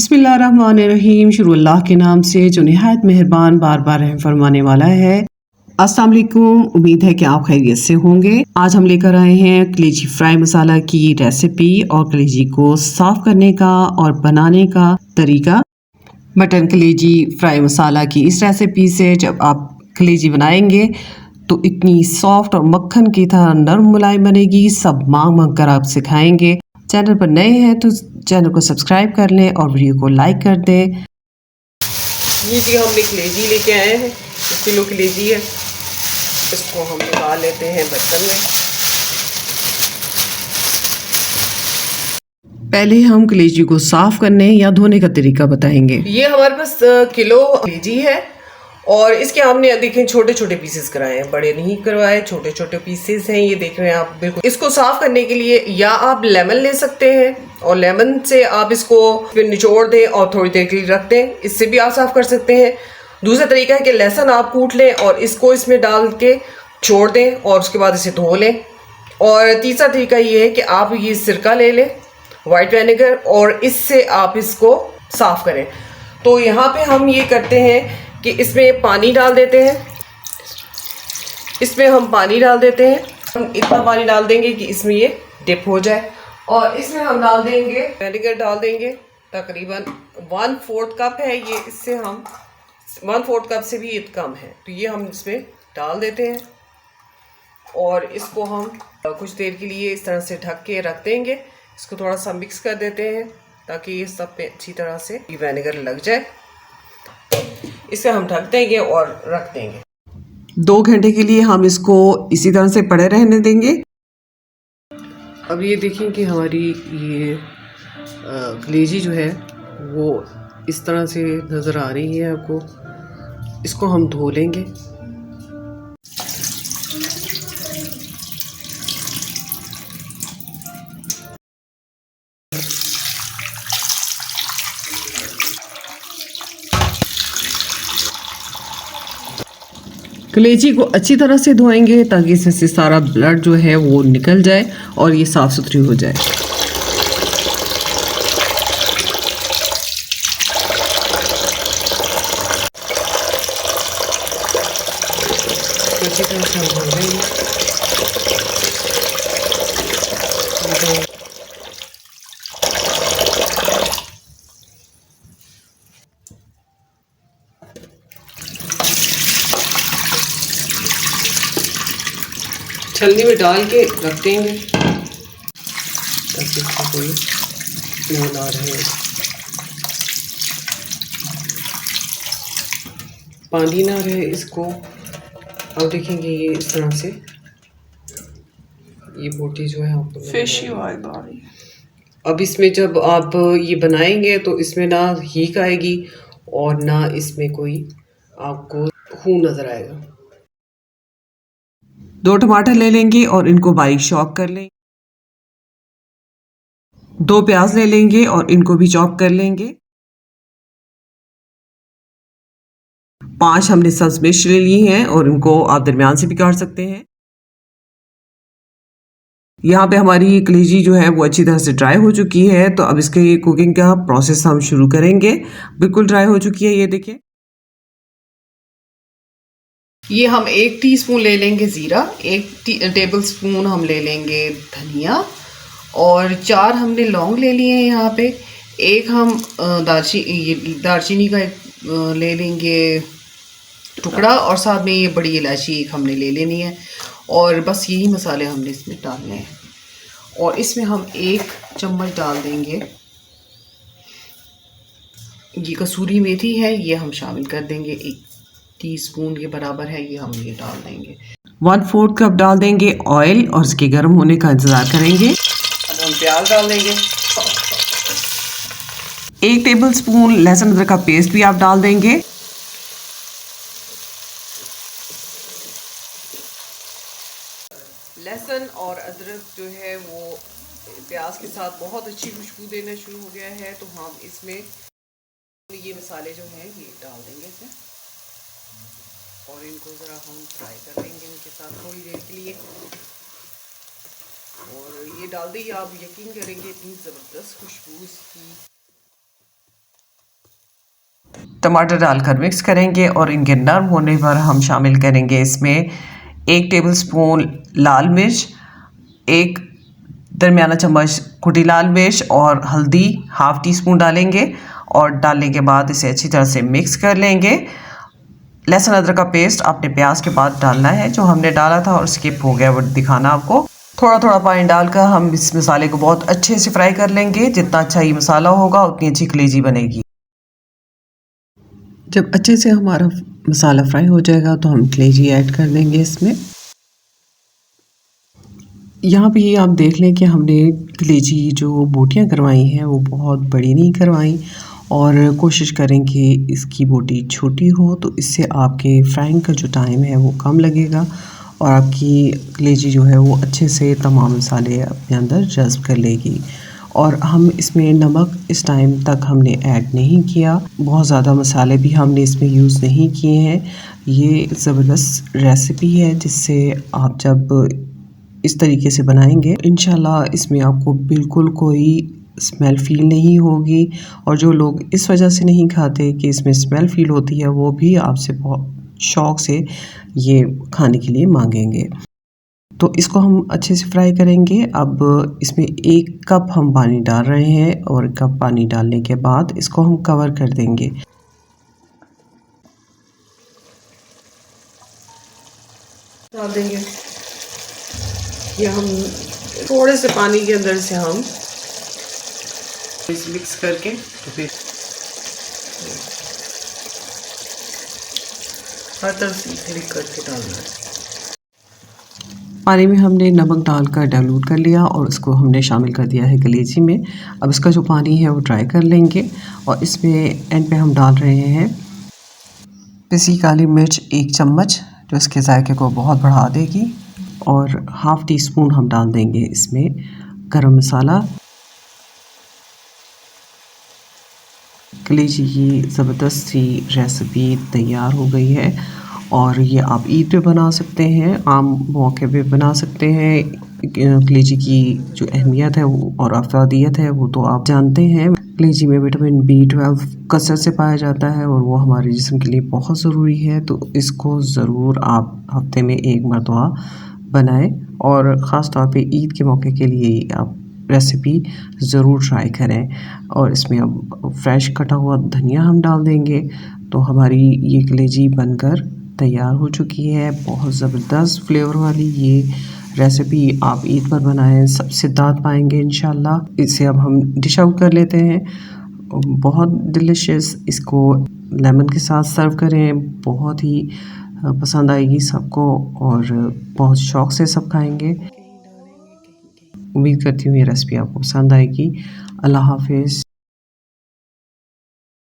बिस्मिल्लाहिर्रहमानिर्रहीम। शुरू अल्लाह के नाम से जो निहायत मेहरबान बार बार रहम फरमाने वाला है। अस्सलाम वालेकुम, उम्मीद है कि आप खैरियत से होंगे। आज हम लेकर आए हैं कलेजी फ्राई मसाला की रेसिपी और कलेजी को साफ करने का और बनाने का तरीका। मटन कलेजी फ्राई मसाला की इस रेसिपी से जब आप कलेजी बनाएंगे तो इतनी सॉफ्ट और मक्खन की तरह नरम मुलायम बनेगी। सब मांग मांग कर आप सिखाएंगे। चैनल पर नए हैं तो चैनल को सब्सक्राइब कर लें और वीडियो को लाइक कर दें। ये जी हमने कलेजी लेके आए हैं, 1 किलो कलेजी है। इसको हम निकाल लेते हैं बर्तन में। पहले हम कलेजी को साफ करने या धोने का तरीका बताएंगे। ये हमारे पास किलो कलेजी है और इसके हमने देखें छोटे छोटे पीसेस कराए हैं, बड़े नहीं करवाए, छोटे छोटे पीसेस हैं। ये देख रहे हैं आप। बिल्कुल इसको साफ करने के लिए या आप लेमन ले सकते हैं और लेमन से आप इसको फिर निचोड़ दें और थोड़ी देर के लिए रख दें, इससे भी आप साफ कर सकते हैं। दूसरा तरीका है कि लहसुन आप कूट लें और इसको इसमें डाल के छोड़ दें और उसके बाद इसे धो लें। और तीसरा तरीका ये है कि आप ये सिरका ले लें, वाइट विनेगर, और इससे आप इसको साफ करें। तो यहाँ पे हम ये करते हैं कि इसमें पानी डाल देते हैं। इसमें हम पानी डाल देते हैं। हम इतना पानी डाल देंगे कि इसमें ये डिप हो जाए और इसमें हम डाल देंगे विनेगर, डाल देंगे तकरीबन 1/4 कप है ये। इससे हम 1/4 कप से भी कम है, तो ये हम इसमें डाल देते हैं और इसको हम कुछ देर के लिए इस तरह से ढक के रख देंगे। इसको थोड़ा सा मिक्स कर देते हैं ताकि ये सब पे अच्छी तरह से विनेगर लग जाए। इसे हम ढक देंगे और रख देंगे। 2 घंटे के लिए हम इसको इसी तरह से पड़े रहने देंगे। अब ये देखें कि हमारी ये कलेजी जो है वो इस तरह से नज़र आ रही है आपको। इसको हम धो लेंगे। कलेजी को अच्छी तरह से धोएंगे ताकि इसमें से सारा ब्लड जो है वो निकल जाए और ये साफ़ सुथरी हो जाए। अच्छी तरह से हम धो देंगे। छलनी में डाल के रख देंगे ताकि इसका कोई स्मेल ना रहे, पानी ना रहे इसको। अब देखेंगे ये इस तरह से ये बोटी जो है आपको फिश ही। अब इसमें जब आप ये बनाएंगे तो इसमें ना हीक आएगी और ना इसमें कोई आपको खून नज़र आएगा। 2 टमाटर ले लेंगे और इनको बारीक चॉप कर लें। 2 प्याज ले लेंगे और इनको भी चॉप कर लेंगे। 5 हमने सब्ज मिर्च ले ली हैं और इनको आप दरमियान से भी काट सकते हैं। यहाँ पे हमारी कलेजी जो है वो अच्छी तरह से ड्राई हो चुकी है, तो अब इसके कुकिंग का प्रोसेस हम शुरू करेंगे। बिल्कुल ड्राई हो चुकी है, ये देखें। ये हम 1 टीस्पून ले लेंगे ज़ीरा, 1 टेबल स्पून हम ले लेंगे धनिया और 4 हमने लौंग ले लिए हैं यहाँ पे। 1 हम दालचीनी का ले लेंगे टुकड़ा और साथ में ये बड़ी इलायची 1 हमने ले लेनी है और बस यही मसाले हमने इसमें डालने हैं। और इसमें हम 1 चम्मच डाल देंगे ये कसूरी मेथी है, ये हम शामिल कर देंगे। 1 टीस्पून के बराबर है, ये हम ये डाल देंगे। 1/4 कप डाल देंगे ऑयल और इसके गर्म होने का इंतज़ार करेंगे। अब हम प्याज डाल देंगे। 1 टेबल स्पून लहसुन अदरक का पेस्ट भी आप डाल देंगे। लहसुन और अदरक जो है वो प्याज के साथ बहुत अच्छी खुशबू देना शुरू हो गया है, तो हम इसमें ये मसाले जो हैं ये डाल देंगे इसमें और इनको ज़रा हम फ्राई कर लेंगे इनके साथ थोड़ी देर के लिए। और ये डाल दी, आप यकीन करेंगे इतनी ज़बरदस्त खुशबू इसकी टमाटर डालकर मिक्स करेंगे और इनके नरम होने पर हम शामिल करेंगे इसमें 1 टेबलस्पून लाल मिर्च, 1 दरमियाना चम्मच कुटी लाल मिर्च और हल्दी हाफ़ टी स्पून डालेंगे और डालने के बाद इसे अच्छी तरह से मिक्स कर लेंगे। लहसुन अदरक का पेस्ट आपने प्याज के बाद डालना है, जो हमने डाला था और स्किप हो गया वो दिखाना आपको। थोड़ा थोड़ा पानी डालकर हम इस मसाले को बहुत अच्छे से फ्राई कर लेंगे। जितना अच्छा ये मसाला होगा उतनी अच्छी कलेजी बनेगी। जब अच्छे से हमारा मसाला फ्राई हो जाएगा तो हम कलेजी ऐड कर देंगे इसमें। यहाँ पे ये आप देख लें कि हमने कलेजी जो बोटियाँ करवाई हैं वो बहुत बड़ी नहीं करवाई और कोशिश करें कि इसकी बोटी छोटी हो, तो इससे आपके फ्राइंग का जो टाइम है वो कम लगेगा और आपकी कलेजी जो है वो अच्छे से तमाम मसाले अपने अंदर जज़्ब कर लेगी। और हम इसमें नमक इस टाइम तक हमने ऐड नहीं किया, बहुत ज़्यादा मसाले भी हमने इसमें यूज़ नहीं किए हैं। ये ज़बरदस्त रेसिपी है जिससे आप जब इस तरीके से बनाएंगे इंशाल्लाह इसमें आपको बिल्कुल कोई स्मेल फ़ील नहीं होगी और जो लोग इस वजह से नहीं खाते कि इसमें स्मेल फ़ील होती है वो भी आपसे बहुत शौक़ से ये खाने के लिए मांगेंगे। तो इसको हम अच्छे से फ्राई करेंगे। अब इसमें 1 कप हम पानी डाल रहे हैं और कप पानी डालने के बाद इसको हम कवर कर देंगे। डाल देंगे ये हम थोड़े से पानी के अंदर से हम मिक्स करके तो फिर हर तरफ से क्लिक करके डालना है। पानी में हमने नमक डालकर डाइल्यूट कर लिया और उसको हमने शामिल कर दिया है कलेजी में। अब इसका जो पानी है वो ड्राई कर लेंगे और इसमें एंड पे हम डाल रहे हैं पिसी काली मिर्च 1 चम्मच, जो इसके जायके को बहुत बढ़ा देगी और हाफ़ टी स्पून हम डाल देंगे इसमें गरम मसाला। कलेजी की ज़बरदस्त सी रेसिपी तैयार हो गई है और ये आप ईद पे बना सकते हैं, आम मौके पे बना सकते हैं। कलेजी की जो अहमियत है वो और अफादियत है वो तो आप जानते हैं। कलेजी में विटामिन B12 कसरत से पाया जाता है और वो हमारे जिस्म के लिए बहुत ज़रूरी है, तो इसको ज़रूर आप हफ्ते में 1 मरतबा बनाएं और ख़ास तौर पे ईद के मौके के लिए आप रेसिपी ज़रूर ट्राई करें। और इसमें अब फ्रेश कटा हुआ धनिया हम डाल देंगे तो हमारी ये कलेजी बनकर तैयार हो चुकी है। बहुत ज़बरदस्त फ्लेवर वाली ये रेसिपी आप ईद पर बनाएं, सबसे दाद पाएंगे इंशाल्लाह। इसे अब हम डिश आउट कर लेते हैं। बहुत डिलिशियस, इसको लेमन के साथ सर्व करें, बहुत ही पसंद आएगी सबको और बहुत शौक़ से सब खाएंगे। उम्मीद करती हूँ ये रेसिपी आपको पसंद आएगी। अल्लाह हाफ़िज़।